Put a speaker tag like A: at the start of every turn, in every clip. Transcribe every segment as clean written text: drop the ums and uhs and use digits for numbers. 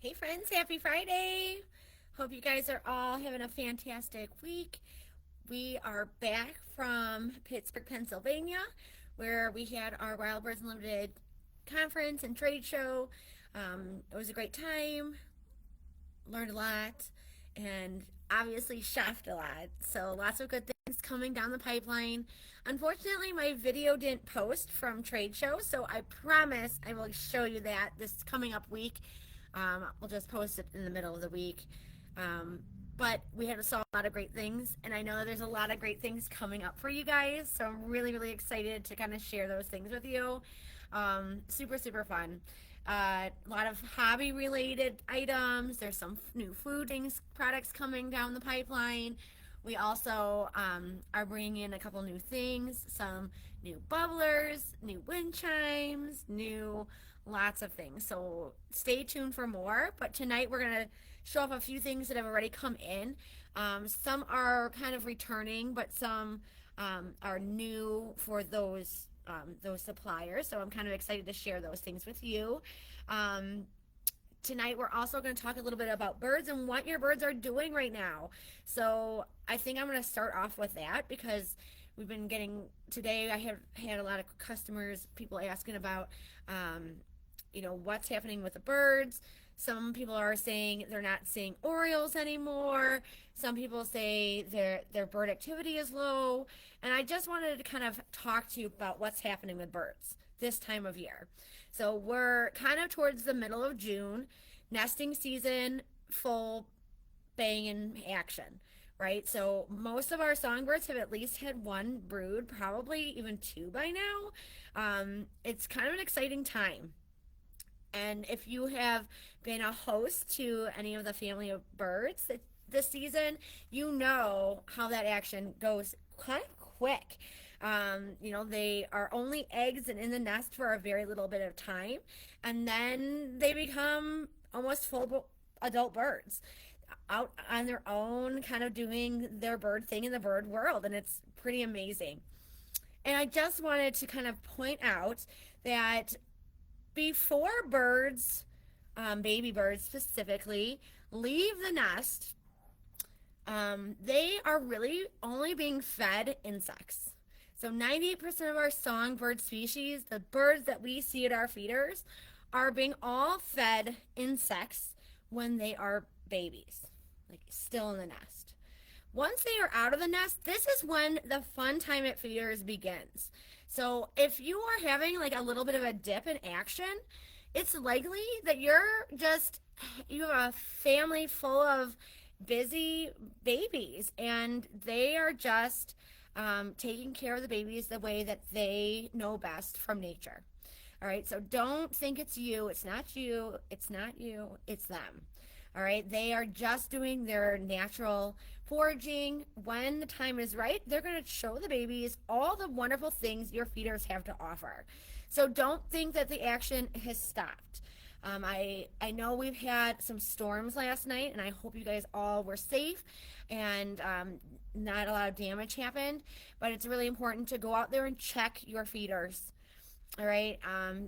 A: Hey friends, happy Friday! Hope you guys are all having a fantastic week. We are back from Pittsburgh, Pennsylvania, where we had our Wild Birds Unlimited conference and trade show. It was a great time, learned a lot, and obviously chefed a lot. So lots of good things coming down the pipeline. Unfortunately, my video didn't post from trade show, so I promise I will show you that this coming up week. We'll just post it in the middle of the week. Um, but we had saw a lot of great things, and I know there's a lot of great things coming up for you guys. So I'm really, really excited to kind of share those things with you. Super, super fun. A lot of hobby related items. There's some new food things, products coming down the pipeline. We also are bringing in a couple new things, some new bubblers, new wind chimes, new lots of things. So stay tuned for more. But tonight we're going to show off a few things that have already come in. Some are kind of returning, but some are new for those suppliers. So I'm kind of excited to share those things with you. Um, Tonight we're also going to talk a little bit about birds and what your birds are doing right now. So I think I'm going to start off with that because we've been getting today. I have had a lot of customers, people asking about, what's happening with the birds. Some people are saying they're not seeing orioles anymore. Some people say their bird activity is low. And I just wanted to kind of talk to you about what's happening with birds this time of year. So we're kind of towards the middle of June, nesting season, full bang in action, right? So most of our songbirds have at least had one brood, probably even two by now. It's kind of an exciting time. And if you have been a host to any of the family of birds this season, you know how that action goes kind of quick. They are only eggs and in the nest for a very little bit of time, and then they become almost full adult birds out on their own, kind of doing their bird thing in the bird world, and it's pretty amazing. And I just wanted to kind of point out that before birds, baby birds specifically, leave the nest, they are really only being fed insects. So 98% of our songbird species, the birds that we see at our feeders, are being all fed insects when they are babies, like still in the nest. Once they are out of the nest, this is when the fun time at feeders begins. So if you are having like a little bit of a dip in action, it's likely that you have a family full of busy babies and they are just taking care of the babies the way that they know best from nature. All right, so don't think it's you. It's not you. It's not you. It's them. All right, they are just doing their natural foraging. When the time is right, they're going to show the babies all the wonderful things your feeders have to offer. So don't think that the action has stopped. I know we've had some storms last night, and I hope you guys all were safe and not a lot of damage happened. But it's really important to go out there and check your feeders. All right,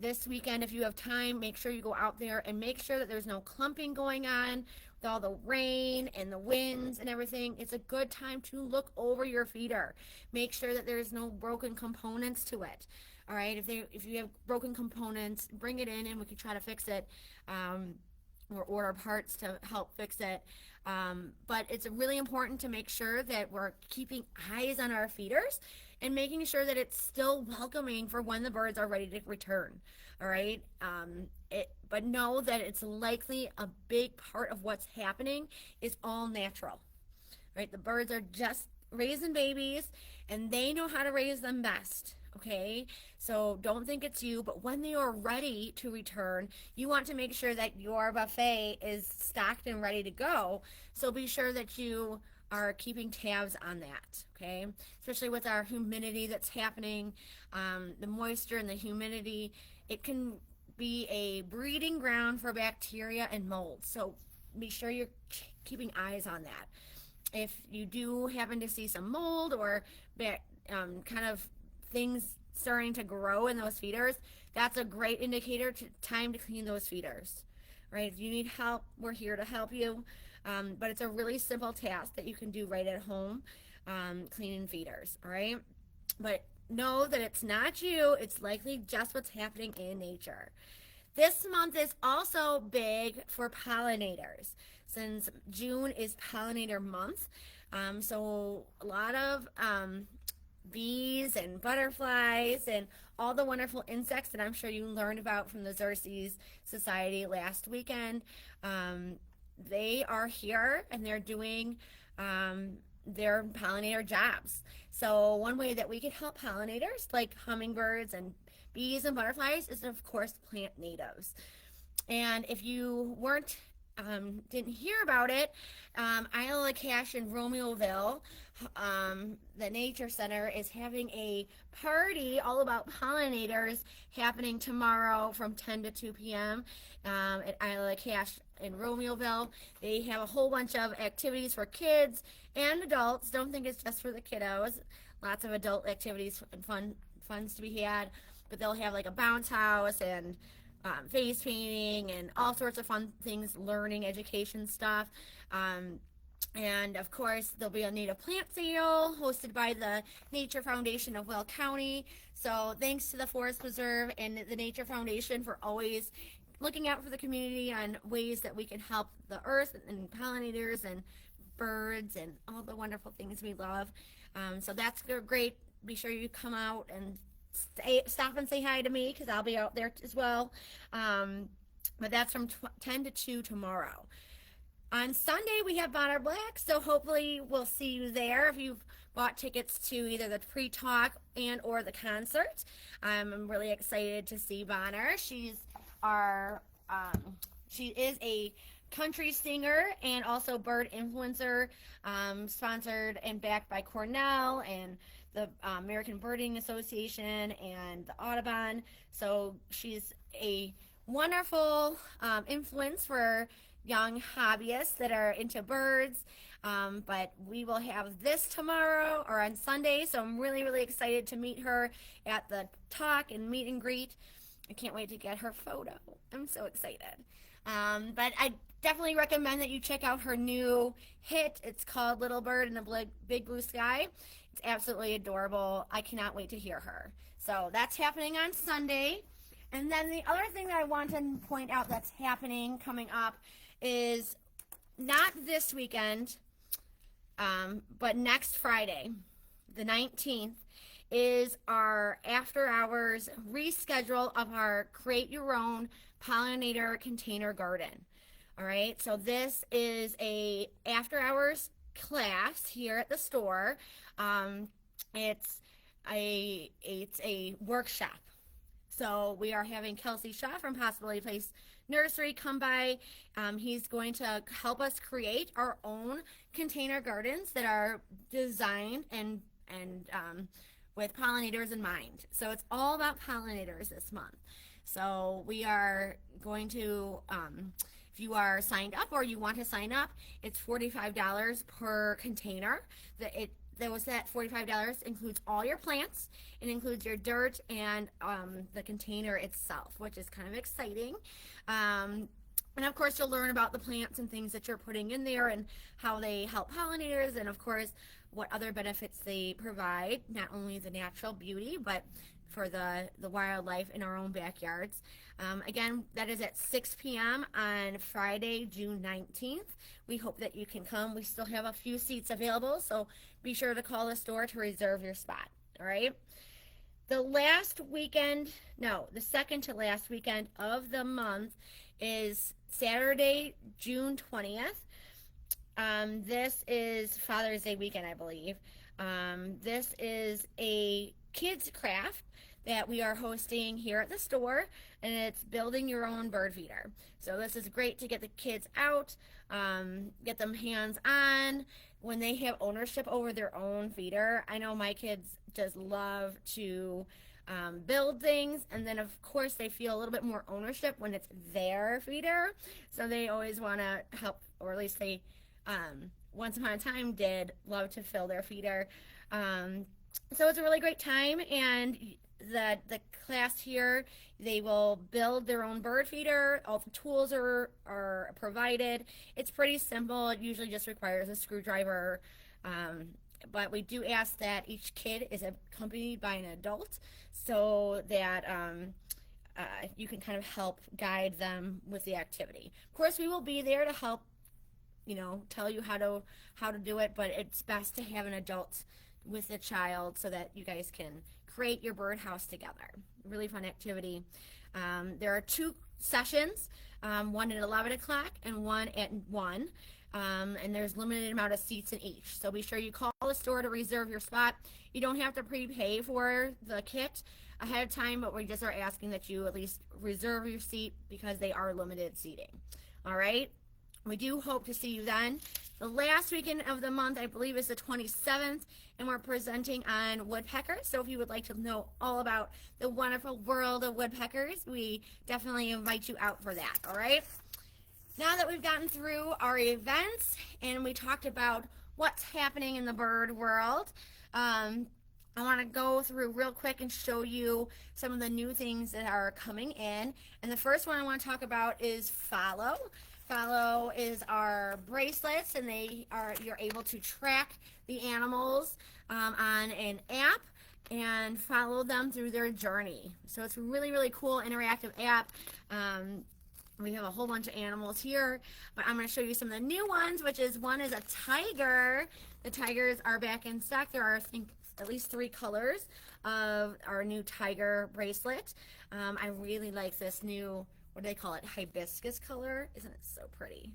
A: this weekend, if you have time, make sure you go out there and make sure that there's no clumping going on with all the rain and the winds and everything. It's a good time to look over your feeder. Make sure that there's no broken components to it. All right, if you have broken components, bring it in and we can try to fix it, or order parts to help fix it. But it's really important to make sure that we're keeping eyes on our feeders and making sure that it's still welcoming for when the birds are ready to return. All right. But know that it's likely a big part of what's happening is all natural. Right. The birds are just raising babies and they know how to raise them best. Okay, so don't think it's you, but when they are ready to return, you want to make sure that your buffet is stocked and ready to go. So be sure that you are keeping tabs on that, okay? Especially with our humidity that's happening, the moisture and the humidity, it can be a breeding ground for bacteria and mold. So be sure you're keeping eyes on that. If you do happen to see some mold or kind of things starting to grow in those feeders, that's a great indicator time to clean those feeders. right? If you need help, we're here to help you. But it's a really simple task that you can do right at home, cleaning feeders, all right? But know that it's not you, it's likely just what's happening in nature. This month is also big for pollinators since June is pollinator month. So a lot of bees and butterflies and all the wonderful insects that I'm sure you learned about from the Xerces Society last weekend. They are here and they're doing their pollinator jobs. So one way that we can help pollinators like hummingbirds and bees and butterflies is of course plant natives. And if you didn't hear about it, Isle of Cache in Romeoville, the Nature Center is having a party all about pollinators happening tomorrow from 10 to 2 p.m. At Isle of Cache in Romeoville. They have a whole bunch of activities for kids and adults. Don't think it's just for the kiddos. Lots of adult activities and funs to be had. But they'll have like a bounce house and face painting and all sorts of fun things, learning, education stuff. And of course, there'll be a native plant sale hosted by the Nature Foundation of Will County. So thanks to the Forest Preserve and the Nature Foundation for always looking out for the community on ways that we can help the earth and pollinators and birds and all the wonderful things we love. So that's great. Be sure you come out and stop and say hi to me because I'll be out there as well. But that's from 10 to 2 tomorrow. On Sunday, we have Bonner Black, so hopefully we'll see you there if you've bought tickets to either the pre-talk and or the concert. I'm really excited to see Bonner. She is a country singer and also bird influencer, sponsored and backed by Cornell and the American Birding Association and the Audubon. So she's a wonderful influence for young hobbyists that are into birds. But we will have this tomorrow or on Sunday, so I'm really, really excited to meet her at the talk and meet and greet. I can't wait to get her photo. I'm so excited. But I definitely recommend that you check out her new hit. It's called Little Bird in the Big Blue Sky. It's absolutely adorable. I cannot wait to hear her. So that's happening on Sunday. And then the other thing that I want to point out that's happening coming up is not this weekend, but next Friday, the 19th, is our after hours reschedule of our Create Your Own Pollinator Container Garden. All right, so this is a after hours class here at the store. It's a workshop. So we are having Kelsey Shaw from Possibility Place Nursery come by. He's going to help us create our own container gardens that are designed and with pollinators in mind. So it's all about pollinators this month. So we are going to, if you are signed up or you want to sign up, it's $45 per container. That $45 includes all your plants. It includes your dirt and the container itself, which is kind of exciting. And of course, you'll learn about the plants and things that you're putting in there and how they help pollinators, and of course, what other benefits they provide, not only the natural beauty, but for the wildlife in our own backyards. Again, that is at 6 p.m. on Friday, June 19th. We hope that you can come. We still have a few seats available, so be sure to call the store to reserve your spot, all right? The second to last weekend of the month is Saturday, June 20th. This is Father's Day weekend, I believe. This is a kids craft that we are hosting here at the store, and it's building your own bird feeder. So this is great to get the kids out, get them hands-on when they have ownership over their own feeder. I know my kids just love to build things, and then of course they feel a little bit more ownership when it's their feeder, so they always want to help, or at least they once upon a time did love to fill their feeder. So it's a really great time, and the class here, they will build their own bird feeder. All the tools are provided. It's pretty simple. It usually just requires a screwdriver, but we do ask that each kid is accompanied by an adult so that you can kind of help guide them with the activity. Of course, we will be there to help, tell you how to do it, but it's best to have an adult with the child so that you guys can create your birdhouse together. Really fun activity. There are 2 sessions, one at 11 o'clock and one at 1. And there's limited amount of seats in each. So be sure you call the store to reserve your spot. You don't have to prepay for the kit ahead of time, but we just are asking that you at least reserve your seat because they are limited seating. All right? We do hope to see you then. The last weekend of the month, I believe, is the 27th, and we're presenting on woodpeckers. So if you would like to know all about the wonderful world of woodpeckers, we definitely invite you out for that, all right? Now that we've gotten through our events and we talked about what's happening in the bird world, I want to go through real quick and show you some of the new things that are coming in. And the first one I want to talk about is Follow. Follow is our bracelets, and you're able to track the animals on an app and follow them through their journey. So it's a really, really cool interactive app. We have a whole bunch of animals here, but I'm going to show you some of the new ones, one is a tiger. The tigers are back in stock. There are, I think, at least 3 colors of our new tiger bracelet. I really like this new, what do they call it, hibiscus color. Isn't it so pretty?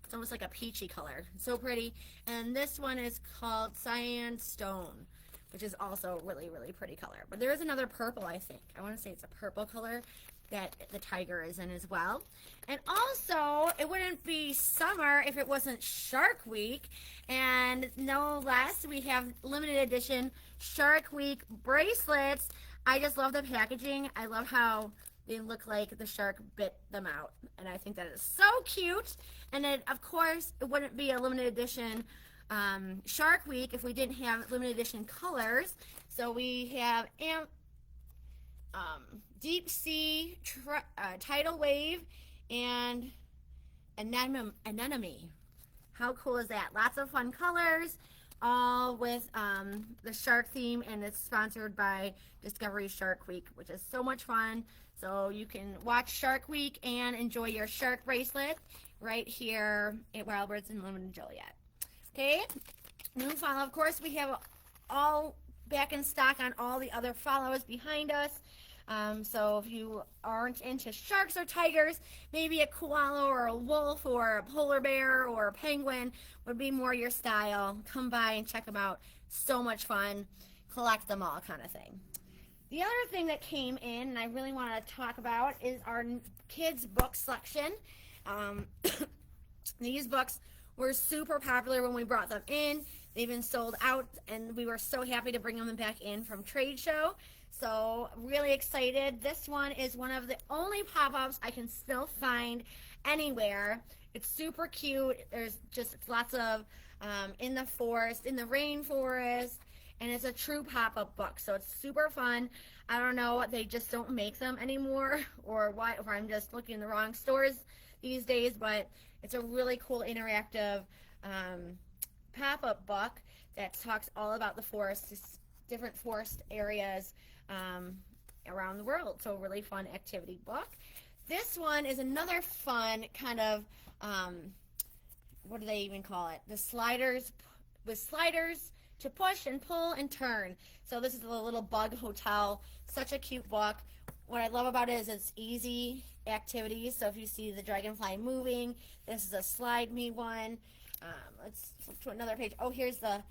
A: It's almost like a peachy color. So pretty. And this one is called Sandstone, which is also really, really pretty color. But there is another purple, I think. I want to say it's a purple color that the tiger is in as well. And also, it wouldn't be summer if it wasn't Shark Week. And no less, we have limited edition Shark Week bracelets. I just love the packaging. I love how they look like the shark bit them out. And I think that is so cute. And then, of course, it wouldn't be a limited edition Shark Week if we didn't have limited edition colors. So we have Deep Sea, Tidal Wave, and Anemone. How cool is that? Lots of fun colors, all with the shark theme, and it's sponsored by Discovery Shark Week, which is so much fun. So you can watch Shark Week and enjoy your shark bracelet right here at Wild Birds Unlimited Joliet. Okay, new follow. Of course, we have all back in stock on all the other follows behind us. So if you aren't into sharks or tigers, maybe a koala or a wolf or a polar bear or a penguin would be more your style. Come by and check them out. So much fun. Collect them all kind of thing. The other thing that came in and I really want to talk about is our kids book selection. These books were super popular when we brought them in. They've been sold out, and we were so happy to bring them back in from trade show. So really excited. This one is one of the only pop-ups I can still find anywhere. It's super cute. There's just lots of in the forest, in the rainforest, and it's a true pop-up book. So it's super fun. I don't know, they just don't make them anymore, or what, or I'm just looking in the wrong stores these days, but it's a really cool interactive pop-up book that talks all about the forests, different forest areas around the world. So a really fun activity book. This one is another fun kind of, what do they even call it? The sliders, with sliders to push and pull and turn. So this is a little bug hotel. Such a cute book. What I love about it is it's easy activities. So if you see the dragonfly moving, this is a slide me one. Let's flip to another page. Oh, here's the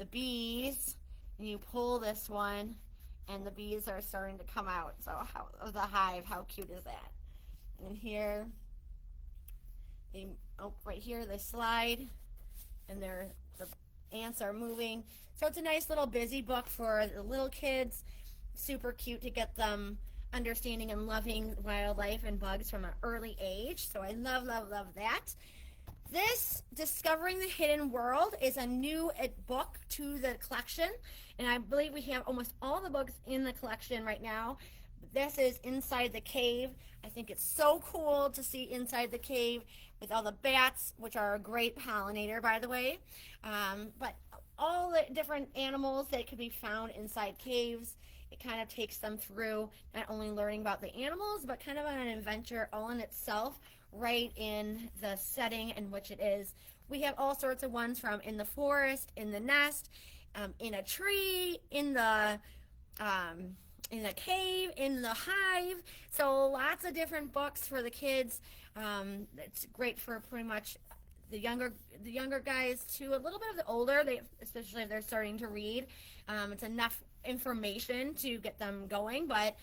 A: bees. And you pull this one, and the bees are starting to come out. So of the hive, how cute is that? And here, right here they slide, and the ants are moving. So it's a nice little busy book for the little kids. Super cute to get them understanding and loving wildlife and bugs from an early age. So I love, love, love that. This Discovering the Hidden World is a new book to the collection, and I believe we have almost all the books in the collection right now. This is Inside the Cave. I think it's so cool to see inside the cave with all the bats, which are a great pollinator, by the way. But all the different animals that could be found inside caves. It kind of takes them through not only learning about the animals, but kind of on an adventure all in itself, right in the setting in which it is. We have all sorts of ones from in the forest, in the nest, in a tree, um, in a cave, in the hive. So lots of different books for the kids. It's great for pretty much the younger guys to a little bit of the older. They, especially if they're starting to read. It's enough information to get them going, but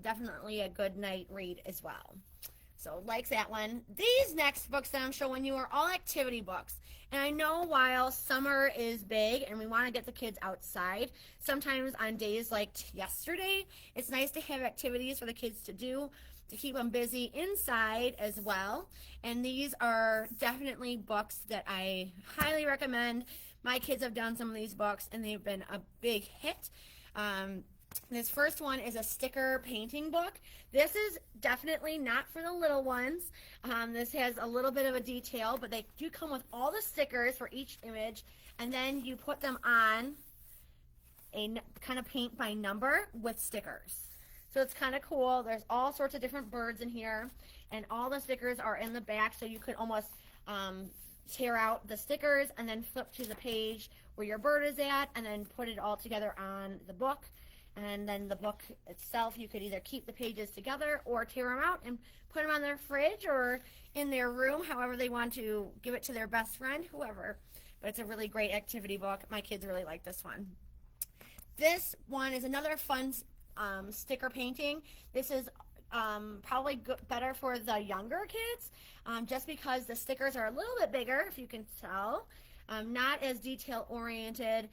A: definitely a good night read as well. So like that one. These next books that I'm showing you are all activity books. And I know while summer is big and we want to get the kids outside, sometimes on days like yesterday, it's nice to have activities for the kids to do to keep them busy inside as well. And these are definitely books that I highly recommend. My kids have done some of these books and they've been a big hit. This first one is a sticker painting book. This is definitely not for the little ones. This has a little bit of a detail, but they do come with all the stickers for each image, and then you put them on a kind of paint by number with stickers. So it's kind of cool. There's all sorts of different birds in here, and all the stickers are in the back, so you could almost tear out the stickers and then flip to the page where your bird is at, and then put it all together on the book. And then the book itself, you could either keep the pages together or tear them out and put them on their fridge or in their room, however they want to give it to their best friend, whoever. But it's a really great activity book. My kids really like this one. This one is another fun sticker painting. This is probably better for the younger kids, just because the stickers are a little bit bigger, if you can tell. Not as detail oriented,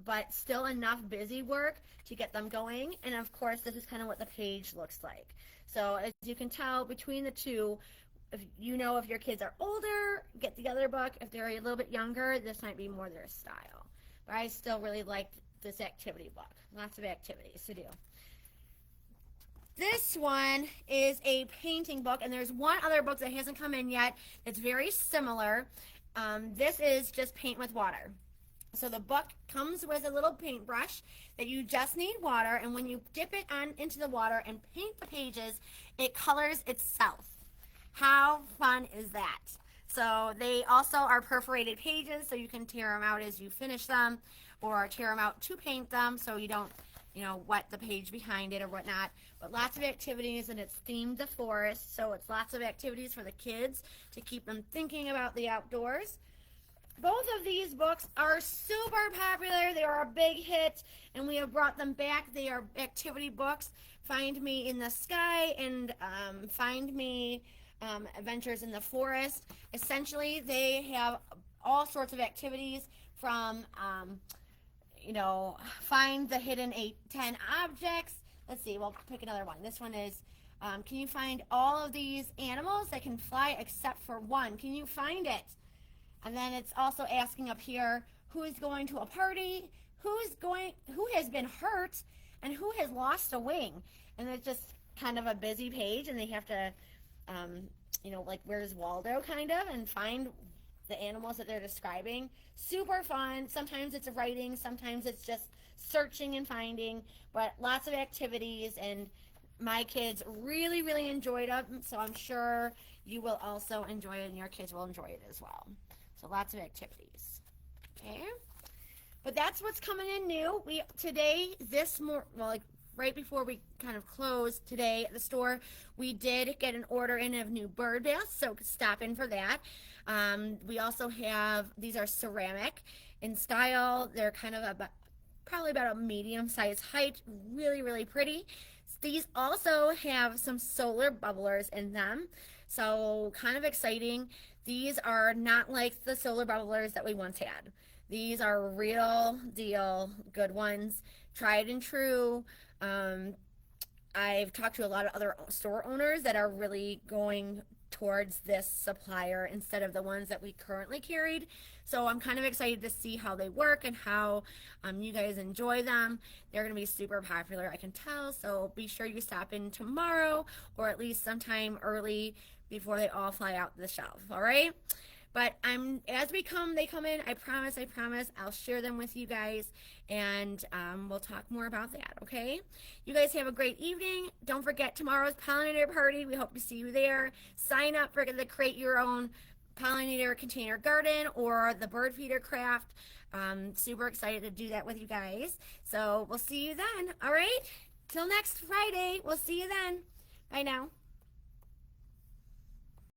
A: but still enough busy work to get them going. And of course, this is kind of what the page looks like. So as you can tell between the two, if you know if your kids are older, get the other book. If they're a little bit younger, this might be more their style. But I still really liked this activity book. Lots of activities to do. This one is a painting book, and there's one other book that hasn't come in yet that's very similar. This is just paint with water. So the book comes with a little paintbrush that you just need water, and when you dip it on into the water and paint the pages, it colors itself. How fun is that? So they also are perforated pages, so you can tear them out as you finish them, or tear them out to paint them so you don't, wet the page behind it or whatnot. But lots of activities, and it's themed the forest, so it's lots of activities for the kids to keep them thinking about the outdoors. Both of these books are super popular. They are a big hit, and we have brought them back. They are activity books. Find Me in the Sky and Find Me Adventures in the Forest. Essentially, they have all sorts of activities from, find the hidden 10 objects. Let's see, we'll pick another one. This one is, can you find all of these animals that can fly except for one? Can you find it? And then it's also asking up here, who is going to a party, who has been hurt, and who has lost a wing. And it's just kind of a busy page, and they have to, like where's Waldo kind of, and find the animals that they're describing. Super fun. Sometimes it's writing, sometimes it's just searching and finding, but lots of activities, and my kids really, really enjoyed them, so I'm sure you will also enjoy it, and your kids will enjoy it as well. So lots of activities. Okay, but that's what's coming in new. Right before we kind of closed today at the store, we did get an order in of new bird baths, so stop in for that. We also have, these are ceramic in style. They're kind of probably about a medium-sized height, really, really pretty. These also have some solar bubblers in them, so kind of exciting. These are not like the solar bubblers that we once had. These are real deal good ones, tried and true. I've talked to a lot of other store owners that are really going towards this supplier instead of the ones that we currently carried. So I'm kind of excited to see how they work and how you guys enjoy them. They're going to be super popular, I can tell. So be sure you stop in tomorrow or at least sometime early before they all fly out the shelf. All right. But as they come in, I promise, I'll share them with you guys, and we'll talk more about that, okay? You guys have a great evening. Don't forget tomorrow's pollinator party. We hope to see you there. Sign up for the Create Your Own Pollinator Container Garden or the Bird Feeder Craft. Super excited to do that with you guys. So we'll see you then, all right? Till next Friday. We'll see you then. Bye now.